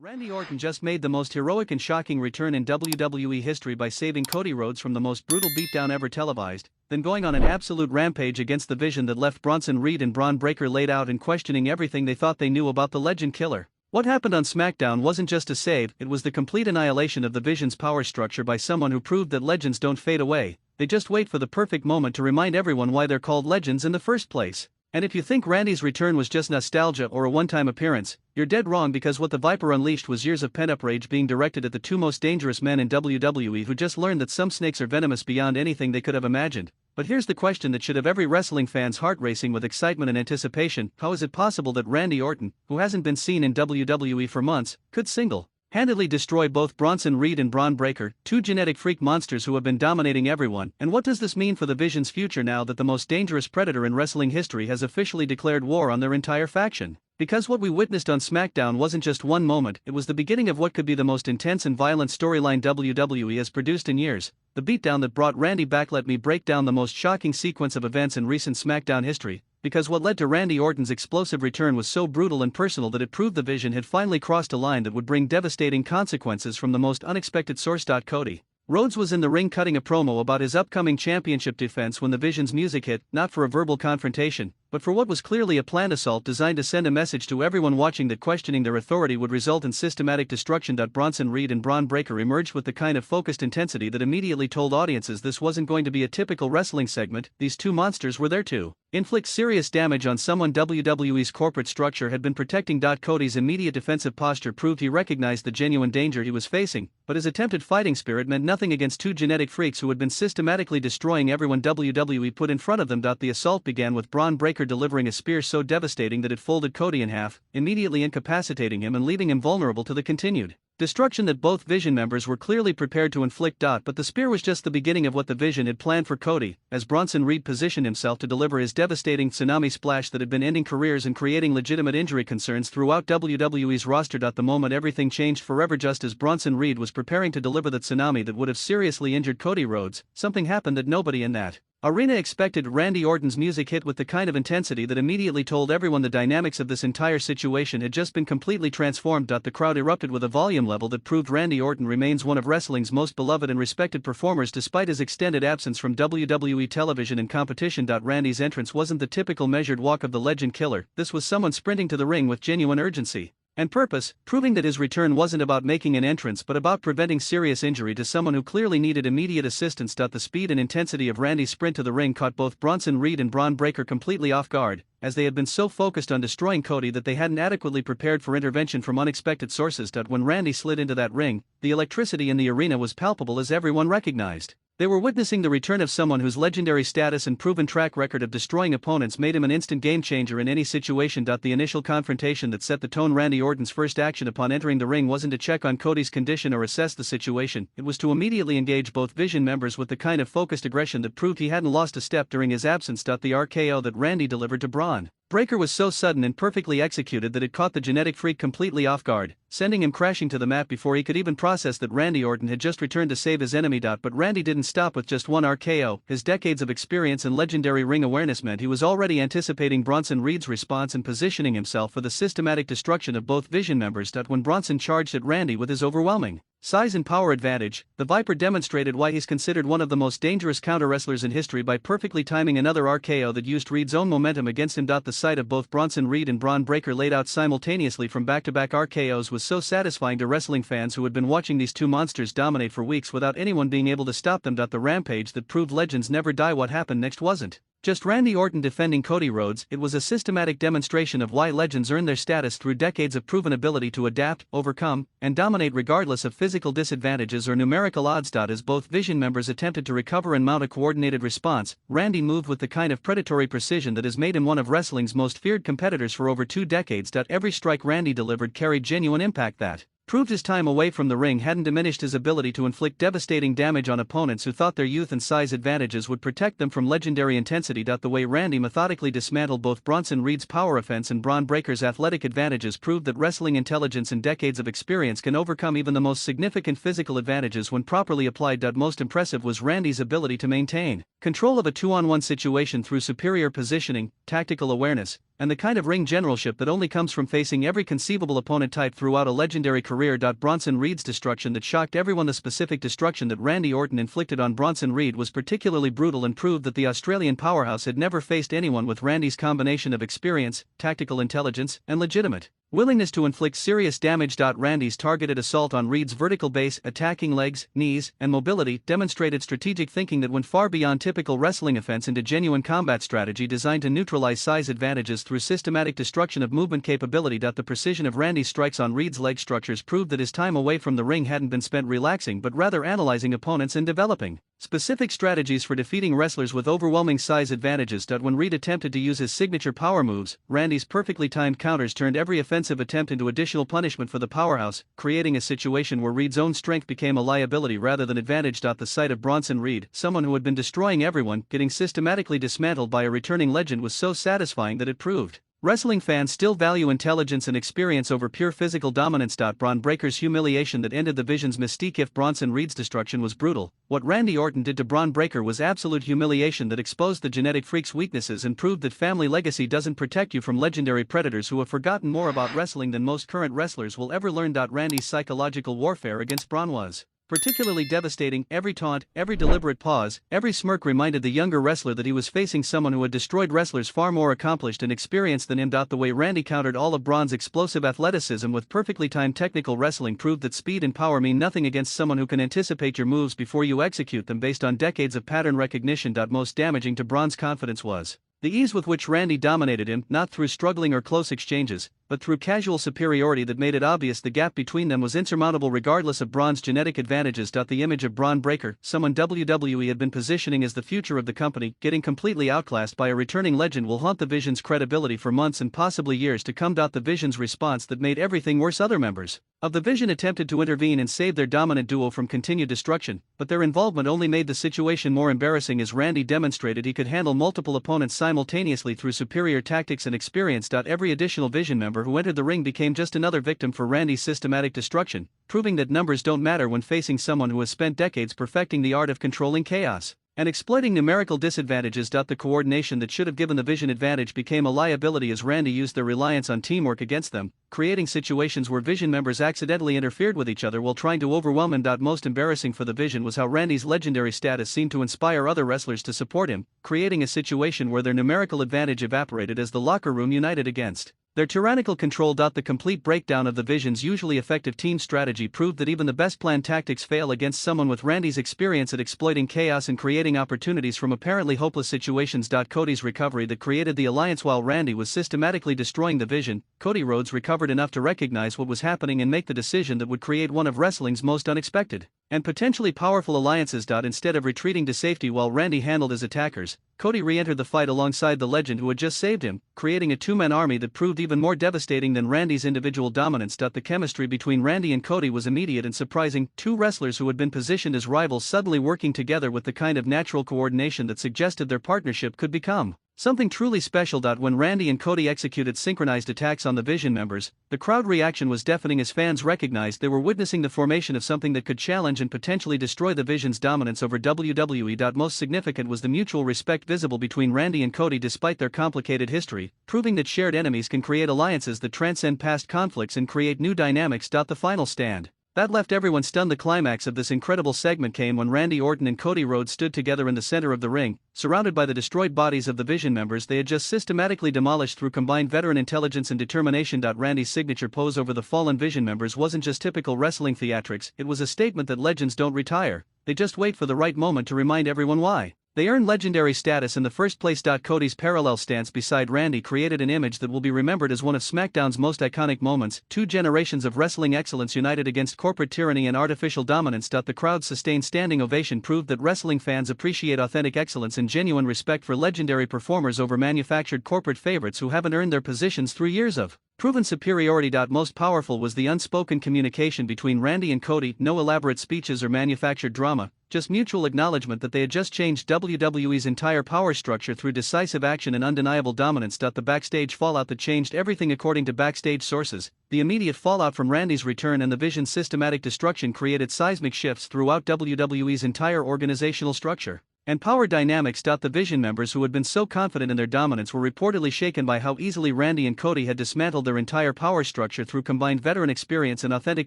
Randy Orton just made the most heroic and shocking return in WWE history by saving Cody Rhodes from the most brutal beatdown ever televised, then going on an absolute rampage against the Vision that left Bronson Reed and Braun Breaker laid out and questioning everything they thought they knew about the Legend Killer. What happened on SmackDown wasn't just a save, it was the complete annihilation of the Vision's power structure by someone who proved that legends don't fade away, they just wait for the perfect moment to remind everyone why they're called legends in the first place. And if you think Randy's return was just nostalgia or a one-time appearance, you're dead wrong, because what the Viper unleashed was years of pent-up rage being directed at the two most dangerous men in WWE who just learned that some snakes are venomous beyond anything they could have imagined. But here's the question that should have every wrestling fan's heart racing with excitement and anticipation: how is it possible that Randy Orton, who hasn't been seen in WWE for months, could single-handedly destroy both Bronson Reed and Braun Breaker, two genetic freak monsters who have been dominating everyone? And what does this mean for the Vision's future now that the most dangerous predator in wrestling history has officially declared war on their entire faction? Because what we witnessed on SmackDown wasn't just one moment, it was the beginning of what could be the most intense and violent storyline WWE has produced in years. The beatdown that brought Randy back. Let me break down the most shocking sequence of events in recent SmackDown history, because what led to Randy Orton's explosive return was so brutal and personal that it proved the Vision had finally crossed a line that would bring devastating consequences from the most unexpected source. Cody Rhodes was in the ring cutting a promo about his upcoming championship defense when the Vision's music hit, not for a verbal confrontation, but for what was clearly a planned assault designed to send a message to everyone watching that questioning their authority would result in systematic destruction. Bronson Reed and Braun Breaker emerged with the kind of focused intensity that immediately told audiences this wasn't going to be a typical wrestling segment. These two monsters were there to inflict serious damage on someone WWE's corporate structure had been protecting. Cody's immediate defensive posture proved he recognized the genuine danger he was facing, but his attempted fighting spirit meant nothing against two genetic freaks who had been systematically destroying everyone WWE put in front of them. The assault began with Braun Breaker delivering a spear so devastating that it folded Cody in half, immediately incapacitating him and leaving him vulnerable to the continued destruction that both Vision members were clearly prepared to inflict. But the spear was just the beginning of what the Vision had planned for Cody, as Bronson Reed positioned himself to deliver his devastating tsunami splash that had been ending careers and creating legitimate injury concerns throughout WWE's roster. The moment everything changed forever. Just as Bronson Reed was preparing to deliver the tsunami that would have seriously injured Cody Rhodes, something happened that nobody in that arena expected. Randy Orton's music hit with the kind of intensity that immediately told everyone the dynamics of this entire situation had just been completely transformed. The crowd erupted with a volume level that proved Randy Orton remains one of wrestling's most beloved and respected performers despite his extended absence from WWE television and competition. Randy's entrance wasn't the typical measured walk of the Legend Killer, this was someone sprinting to the ring with genuine urgency and purpose, proving that his return wasn't about making an entrance but about preventing serious injury to someone who clearly needed immediate assistance. The speed and intensity of Randy's sprint to the ring caught both Bronson Reed and Braun Breaker completely off guard, as they had been so focused on destroying Cody that they hadn't adequately prepared for intervention from unexpected sources. When Randy slid into that ring, the electricity in the arena was palpable, as everyone recognized they were witnessing the return of someone whose legendary status and proven track record of destroying opponents made him an instant game changer in any situation. The initial confrontation that set the tone. Randy Orton's first action upon entering the ring wasn't to check on Cody's condition or assess the situation, it was to immediately engage both Vision members with the kind of focused aggression that proved he hadn't lost a step during his absence. The RKO that Randy delivered to Braun Breaker was so sudden and perfectly executed that it caught the genetic freak completely off guard, sending him crashing to the mat before he could even process that Randy Orton had just returned to save his enemy. But Randy didn't stop with just one RKO, his decades of experience and legendary ring awareness meant he was already anticipating Bronson Reed's response and positioning himself for the systematic destruction of both Vision members. When Bronson charged at Randy with his overwhelming size and power advantage, the Viper demonstrated why he's considered one of the most dangerous counter-wrestlers in history by perfectly timing another RKO that used Reed's own momentum against him. The sight of both Bronson Reed and Braun Breaker laid out simultaneously from back-to-back RKOs was so satisfying to wrestling fans who had been watching these two monsters dominate for weeks without anyone being able to stop them. The rampage that proved legends never die. What happened next wasn't just Randy Orton defending Cody Rhodes, it was a systematic demonstration of why legends earn their status through decades of proven ability to adapt, overcome, and dominate regardless of physical disadvantages or numerical odds. As both Vision members attempted to recover and mount a coordinated response, Randy moved with the kind of predatory precision that has made him one of wrestling's most feared competitors for over 2 decades. Every strike Randy delivered carried genuine impact that proved his time away from the ring hadn't diminished his ability to inflict devastating damage on opponents who thought their youth and size advantages would protect them from legendary intensity. The way Randy methodically dismantled both Bronson Reed's power offense and Braun Breaker's athletic advantages proved that wrestling intelligence and decades of experience can overcome even the most significant physical advantages when properly applied. Most impressive was Randy's ability to maintain control of a 2-on-1 situation through superior positioning, tactical awareness, and the kind of ring generalship that only comes from facing every conceivable opponent type throughout a legendary career. Bronson Reed's destruction that shocked everyone. The specific destruction that Randy Orton inflicted on Bronson Reed was particularly brutal and proved that the Australian powerhouse had never faced anyone with Randy's combination of experience, tactical intelligence, and legitimate willingness to inflict serious damage. Randy's targeted assault on Reed's vertical base, attacking legs, knees, and mobility demonstrated strategic thinking that went far beyond typical wrestling offense into genuine combat strategy designed to neutralize size advantages through systematic destruction of movement capability. The precision of Randy's strikes on Reed's leg structures proved that his time away from the ring hadn't been spent relaxing but rather analyzing opponents and developing specific strategies for defeating wrestlers with overwhelming size advantages. When Reed attempted to use his signature power moves, Randy's perfectly timed counters turned every offensive attempt into additional punishment for the powerhouse, creating a situation where Reed's own strength became a liability rather than advantage. The sight of Bronson Reed, someone who had been destroying everyone, getting systematically dismantled by a returning legend was so satisfying that it proved wrestling fans still value intelligence and experience over pure physical dominance. Braun Breaker's humiliation that ended the Vision's mystique. If Bronson Reed's destruction was brutal, what Randy Orton did to Braun Breaker was absolute humiliation that exposed the genetic freak's weaknesses and proved that family legacy doesn't protect you from legendary predators who have forgotten more about wrestling than most current wrestlers will ever learn. Randy's psychological warfare against Braun was particularly devastating. Every taunt, every deliberate pause, every smirk reminded the younger wrestler that he was facing someone who had destroyed wrestlers far more accomplished and experienced than him. The way Randy countered all of Braun's explosive athleticism with perfectly timed technical wrestling proved that speed and power mean nothing against someone who can anticipate your moves before you execute them based on decades of pattern recognition. Most damaging to Braun's confidence was the ease with which Randy dominated him, not through struggling or close exchanges, but through casual superiority that made it obvious the gap between them was insurmountable regardless of Braun's genetic advantages. The image of Braun Breaker, someone WWE had been positioning as the future of the company, getting completely outclassed by a returning legend will haunt the Vision's credibility for months and possibly years to come. The Vision's response that made everything worse. Other members of the Vision attempted to intervene and save their dominant duo from continued destruction, but their involvement only made the situation more embarrassing as Randy demonstrated he could handle multiple opponents simultaneously through superior tactics and experience. Every additional Vision member who entered the ring became just another victim for Randy's systematic destruction, proving that numbers don't matter when facing someone who has spent decades perfecting the art of controlling chaos and exploiting numerical disadvantages. The coordination that should have given the Vision advantage became a liability as Randy used their reliance on teamwork against them, creating situations where Vision members accidentally interfered with each other while trying to overwhelm him. Most embarrassing for the Vision was how Randy's legendary status seemed to inspire other wrestlers to support him, creating a situation where their numerical advantage evaporated as the locker room united against their tyrannical control. The complete breakdown of the Vision's usually effective team strategy proved that even the best planned tactics fail against someone with Randy's experience at exploiting chaos and creating opportunities from apparently hopeless situations. Cody's recovery that created the alliance while Randy was systematically destroying the Vision. Cody Rhodes recovered enough to recognize what was happening and make the decision that would create one of wrestling's most unexpected and potentially powerful alliances. Instead of retreating to safety while Randy handled his attackers, Cody re-entered the fight alongside the legend who had just saved him, creating a two-man army that proved even more devastating than Randy's individual dominance. The chemistry between Randy and Cody was immediate and surprising, two wrestlers who had been positioned as rivals suddenly working together with the kind of natural coordination that suggested their partnership could become something truly special. When Randy and Cody executed synchronized attacks on the Vision members, the crowd reaction was deafening as fans recognized they were witnessing the formation of something that could challenge and potentially destroy the Vision's dominance over WWE. Most significant was the mutual respect visible between Randy and Cody despite their complicated history, proving that shared enemies can create alliances that transcend past conflicts and create new dynamics. The final stand that left everyone stunned. The climax of this incredible segment came when Randy Orton and Cody Rhodes stood together in the center of the ring, surrounded by the destroyed bodies of the Vision members they had just systematically demolished through combined veteran intelligence and determination. Randy's signature pose over the fallen Vision members wasn't just typical wrestling theatrics, it was a statement that legends don't retire, they just wait for the right moment to remind everyone why they earned legendary status in the first place. Cody's parallel stance beside Randy created an image that will be remembered as one of SmackDown's most iconic moments, two generations of wrestling excellence united against corporate tyranny and artificial dominance. The crowd's sustained standing ovation proved that wrestling fans appreciate authentic excellence and genuine respect for legendary performers over manufactured corporate favorites who haven't earned their positions through years of proven superiority. Most powerful was the unspoken communication between Randy and Cody, no elaborate speeches or manufactured drama, just mutual acknowledgement that they had just changed WWE's entire power structure through decisive action and undeniable dominance. The backstage fallout that changed everything. According to backstage sources, the immediate fallout from Randy's return and the Vision's systematic destruction created seismic shifts throughout WWE's entire organizational structure. And power dynamics. The Vision members who had been so confident in their dominance were reportedly shaken by how easily Randy and Cody had dismantled their entire power structure through combined veteran experience and authentic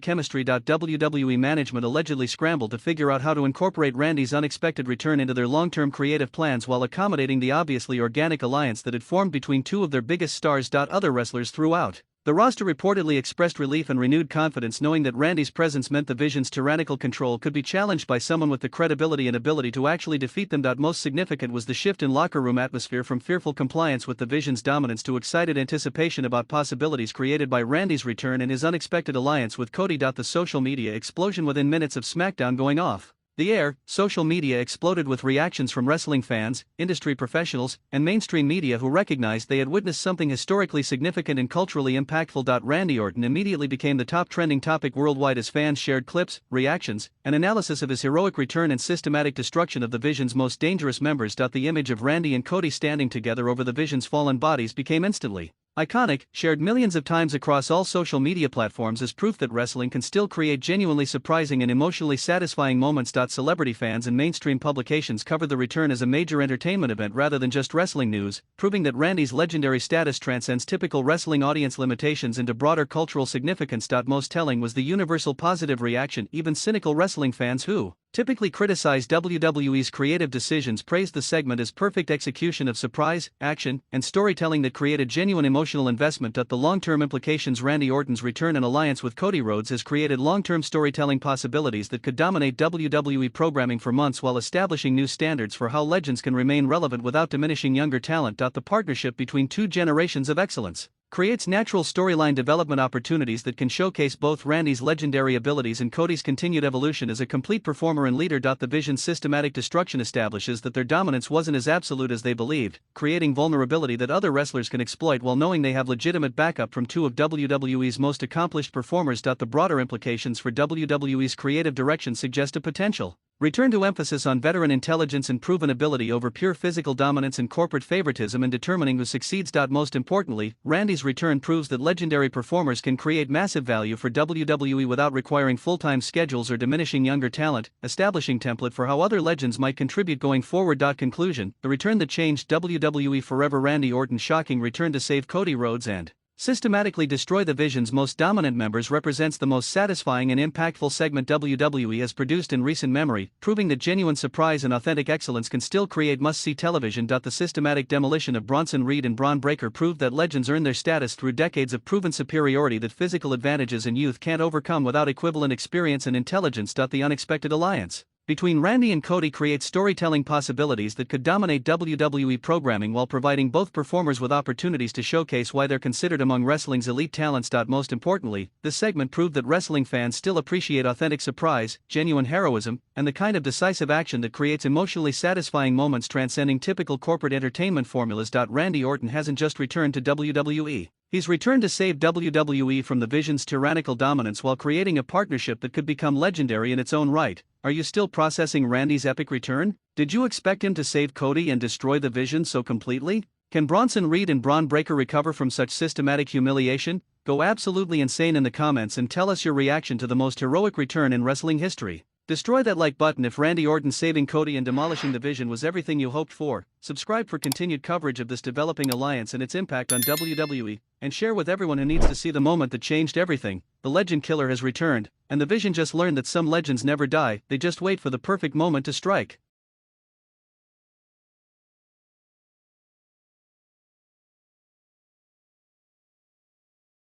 chemistry. WWE management allegedly scrambled to figure out how to incorporate Randy's unexpected return into their long-term creative plans while accommodating the obviously organic alliance that had formed between two of their biggest stars. Other wrestlers throughout the roster reportedly expressed relief and renewed confidence knowing that Randy's presence meant the Vision's tyrannical control could be challenged by someone with the credibility and ability to actually defeat them. Most significant was the shift in locker room atmosphere from fearful compliance with the Vision's dominance to excited anticipation about possibilities created by Randy's return and his unexpected alliance with Cody. The social media explosion within minutes of SmackDown going off the air, social media exploded with reactions from wrestling fans, industry professionals, and mainstream media who recognized they had witnessed something historically significant and culturally impactful. Randy Orton immediately became the top trending topic worldwide as fans shared clips, reactions, and analysis of his heroic return and systematic destruction of the Vision's most dangerous members. The image of Randy and Cody standing together over the Vision's fallen bodies became instantly iconic, shared millions of times across all social media platforms as proof that wrestling can still create genuinely surprising and emotionally satisfying moments. Celebrity fans and mainstream publications covered the return as a major entertainment event rather than just wrestling news, proving that Randy's legendary status transcends typical wrestling audience limitations into broader cultural significance. Most telling was the universal positive reaction. Even cynical wrestling fans who typically criticize WWE's creative decisions praised the segment as perfect execution of surprise, action, and storytelling that created genuine emotional investment. The long-term implications. Randy Orton's return and alliance with Cody Rhodes has created long-term storytelling possibilities that could dominate WWE programming for months while establishing new standards for how legends can remain relevant without diminishing younger talent. The partnership between two generations of excellence creates natural storyline development opportunities that can showcase both Randy's legendary abilities and Cody's continued evolution as a complete performer and leader. The Vision's systematic destruction establishes that their dominance wasn't as absolute as they believed, creating vulnerability that other wrestlers can exploit while knowing they have legitimate backup from two of WWE's most accomplished performers. The broader implications for WWE's creative direction suggest a potential return to emphasis on veteran intelligence and proven ability over pure physical dominance and corporate favoritism in determining who succeeds. Most importantly, Randy's return proves that legendary performers can create massive value for WWE without requiring full-time schedules or diminishing younger talent, establishing template for how other legends might contribute going forward. Conclusion: the return that changed WWE forever. Randy Orton's shocking return to save Cody Rhodes and systematically destroy the Vision's most dominant members represents the most satisfying and impactful segment WWE has produced in recent memory, proving that genuine surprise and authentic excellence can still create must-see television. The systematic demolition of Bronson Reed and Braun Breaker proved that legends earn their status through decades of proven superiority that physical advantages and youth can't overcome without equivalent experience and intelligence. The unexpected alliance between Randy and Cody creates storytelling possibilities that could dominate WWE programming while providing both performers with opportunities to showcase why they're considered among wrestling's elite talents. Most importantly, this segment proved that wrestling fans still appreciate authentic surprise, genuine heroism, and the kind of decisive action that creates emotionally satisfying moments transcending typical corporate entertainment formulas. Randy Orton hasn't just returned to WWE. He's returned to save WWE from the Vision's tyrannical dominance while creating a partnership that could become legendary in its own right. Are you still processing Randy's epic return? Did you expect him to save Cody and destroy the Vision so completely? Can Bronson Reed and Braun Breaker recover from such systematic humiliation? Go absolutely insane in the comments and tell us your reaction to the most heroic return in wrestling history. Destroy that like button if Randy Orton saving Cody and demolishing the Vision was everything you hoped for. Subscribe for continued coverage of this developing alliance and its impact on WWE, and share with everyone who needs to see the moment that changed everything. The Legend Killer has returned, and the Vision just learned that some legends never die, they just wait for the perfect moment to strike.